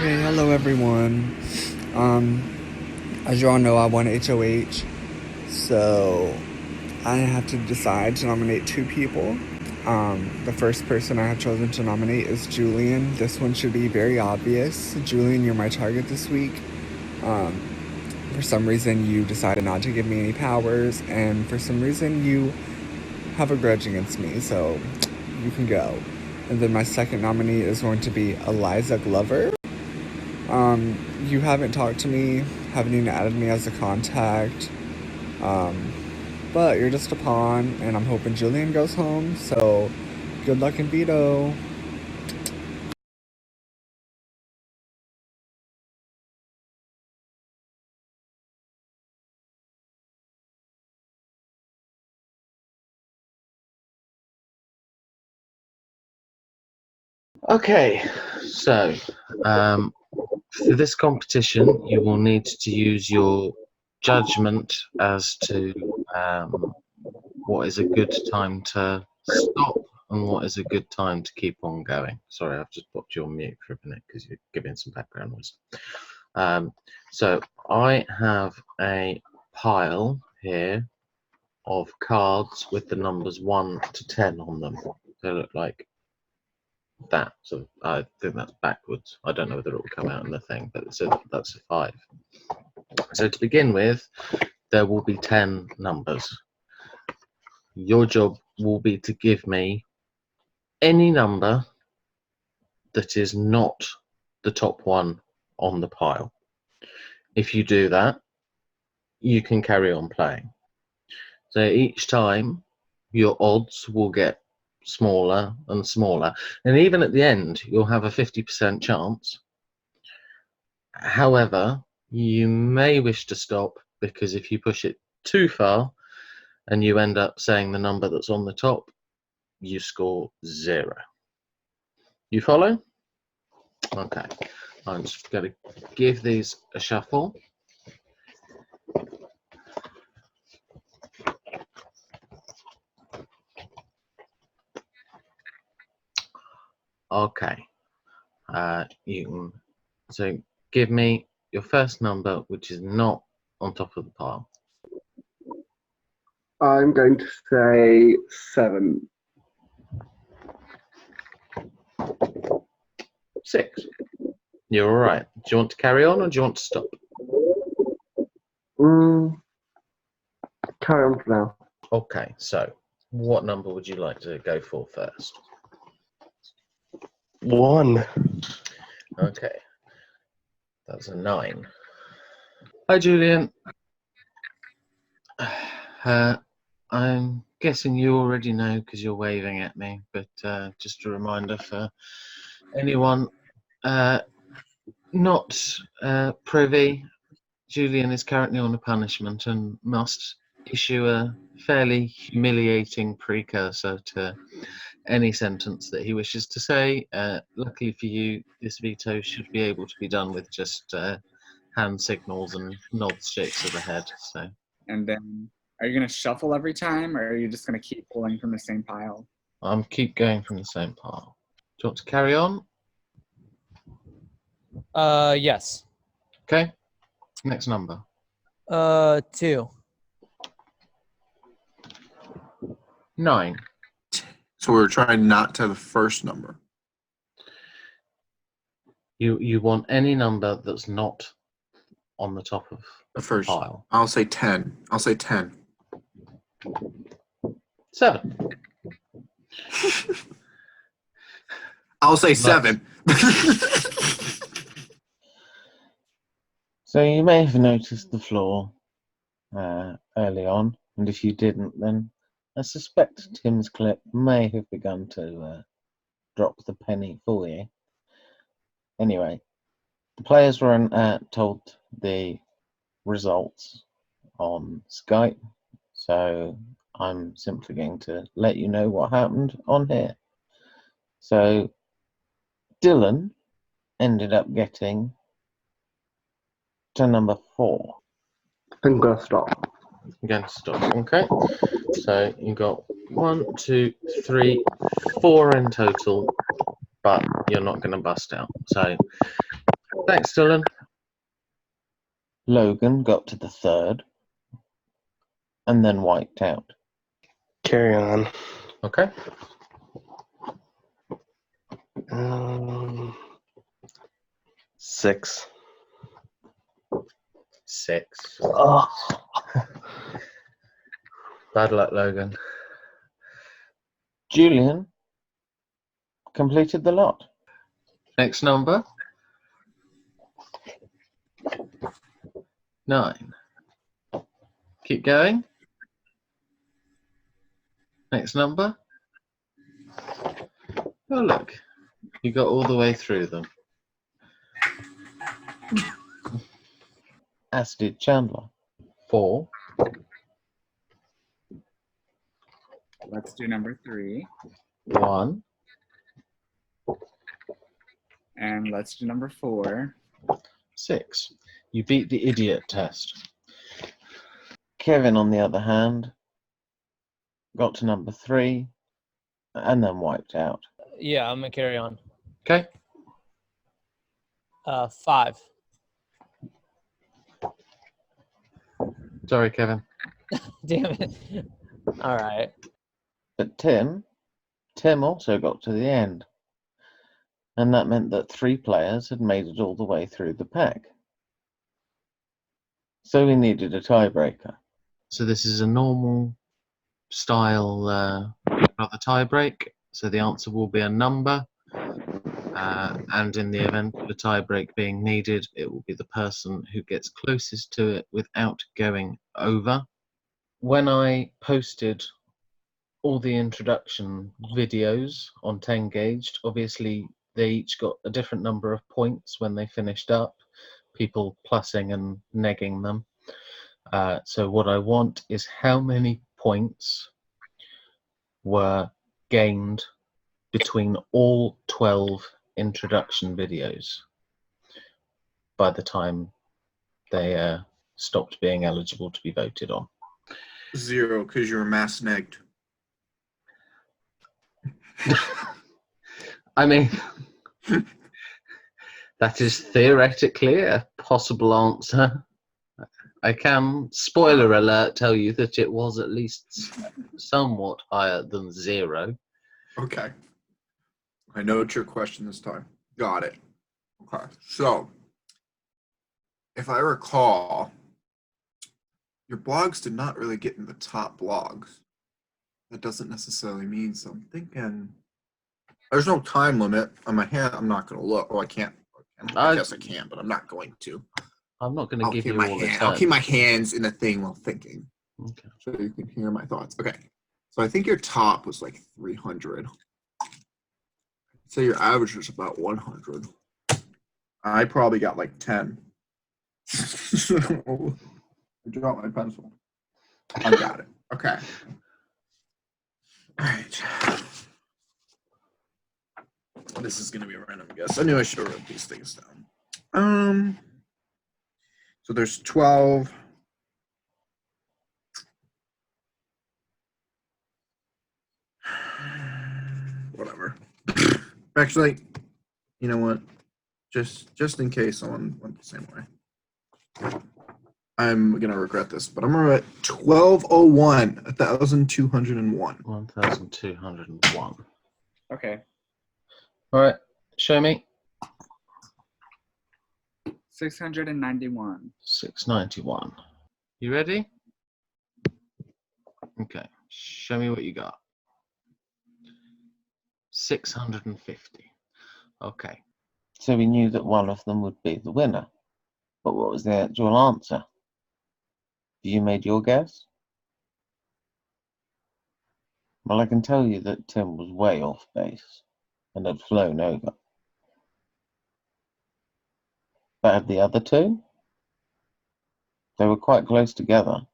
Okay, hello everyone. Um, as you all know, I won HOH, so I have to decide to nominate two people. The first person I have chosen to nominate is Julian. This one should be very obvious. Julian, you're my target this week. Um, for some reason, you decided not to give me any powers, and for some reason, you have a grudge against me, so you can go. And then my second nominee is going to be Eliza Glover. You haven't talked to me, haven't even added me as a contact. Um, but you're just a pawn, and I'm hoping Julian goes home, so good luck in veto. Okay, so um, for this competition, you will need to use your judgment as to what is a good time to stop and what is a good time to keep on going. Sorry, I've just popped you on mute for a minute because you're giving some background noise. So I have a pile here of cards with the numbers 1 to 10 on them. They look like that. So I think that's backwards. I don't know whether it will come out in the thing, but so that's a 5. So to begin with, there will be 10 numbers. Your job will be to give me any number that is not the top one on the pile. If you do that, you can carry on playing. So each time, your odds will get smaller and smaller. And even at the end, you'll have a 50% chance. However, you may wish to stop because if you push it too far and you end up saying the number that's on the top, you score 0. You follow? Okay. I'm just going to give these a shuffle. Okay. You can so give me your first number, which is not on top of the pile. I'm going to say 7. 6. You're all right. Do you want to carry on or do you want to stop? Carry on for now. Okay, so what number would you like to go for first? 1. Okay, that's a 9. Hi, Julian. I'm guessing you already know because you're waving at me, but just a reminder for anyone not privy, Julian is currently on a punishment and must issue a fairly humiliating precursor to any sentence that he wishes to say. Luckily for you, this veto should be able to be done with just hand signals and nods, shakes of the head. So. And then, are you going to shuffle every time, or are you just going to keep pulling from the same pile? I'm keep going from the same pile. Do you want to carry on? Yes. Okay. Next number. 2. 9. So we're trying not to have the first number. You want any number that's not on the top of The first pile. I'll say 10. I'll say 10. 7. I'll say 7. So you may have noticed the floor early on, and if you didn't, then I suspect Tim's clip may have begun to drop the penny for you. Anyway, the players were told the results on Skype, so I'm simply going to let you know what happened on here. So Dylan ended up getting to number 4. I'm going to stop. I'm going to stop. Okay. So you got 1, 2, 3, 4 in total, but you're not going to bust out. So Thanks, Dylan. Logan got to the third and then wiped out. Carry on. Okay. Um, 6. 6. Oh. Bad luck, Logan. Julian completed the lot. Next number. 9. Keep going. Next number. Oh, look. You got all the way through them. As did Chandler. 4. Let's do number 3. 1. And let's do number 4. 6. You beat the idiot test. Kevin, on the other hand, got to number 3 and then wiped out. Yeah, I'm gonna carry on. Okay. 5. Sorry, Kevin. Damn it. All right. But Tim also got to the end. And that meant that 3 players had made it all the way through the pack. So we needed a tiebreaker. So this is a normal style of the tiebreak. So the answer will be a number. And in the event of a tiebreak being needed, it will be the person who gets closest to it without going over. When I posted all the introduction videos on 10 Gauged, obviously they each got a different number of points when they finished up, people plussing and negging them. So what I want is how many points were gained between all 12 introduction videos by the time they stopped being eligible to be voted on. 0, because you're mass negged. I mean, that is theoretically a possible answer. I can, spoiler alert, tell you that it was at least somewhat higher than 0. Okay. I know it's your question this time. Got it. Okay. So, if I recall, your blogs did not really get in the top blogs. That doesn't necessarily mean so. I'm thinking there's no time limit on my hand. I'm not going to look. Oh, I can't. I guess I can, but I'm not going to. I'm not going to give you all the time. I'll keep my hands in the thing while thinking. Okay. So you can hear my thoughts. Okay. So I think your top was like 300. So your average was about 100. I probably got like 10. I dropped my pencil. I got it. Okay. All right. This is gonna be a random guess. I knew I should have wrote these things down. So there's 12. Whatever. Actually, you know what? Just in case someone went the same way. I'm gonna regret this, but I'm gonna write 1201, 1,201. 1,201. Okay. All right, show me. 691. 691. You ready? Okay, show me what you got. 650. Okay. So we knew that one of them would be the winner. But what was the actual answer? Have you made your guess? Well, I can tell you that Tim was way off base and had flown over. But had the other two? They were quite close together.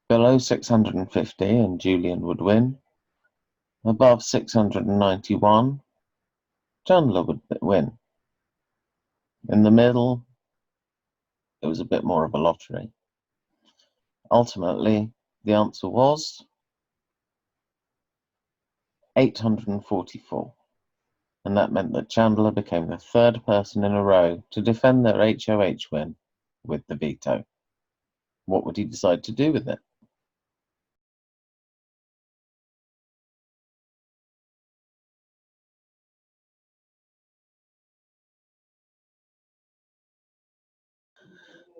Below 650 and Julian would win. Above 691, Chandler would win. In the middle, it was a bit more of a lottery. Ultimately, the answer was 844. and that meant that Chandler became the third person in a row to defend their HOH win with the veto. What would he decide to do with it?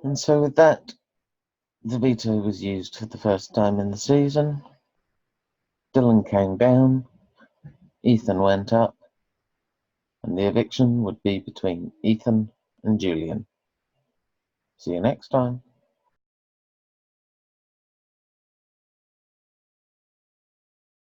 And so with that, the veto was used for the first time in the season. Dylan came down, Ethan went up, and the eviction would be between Ethan and Julian. See you next time.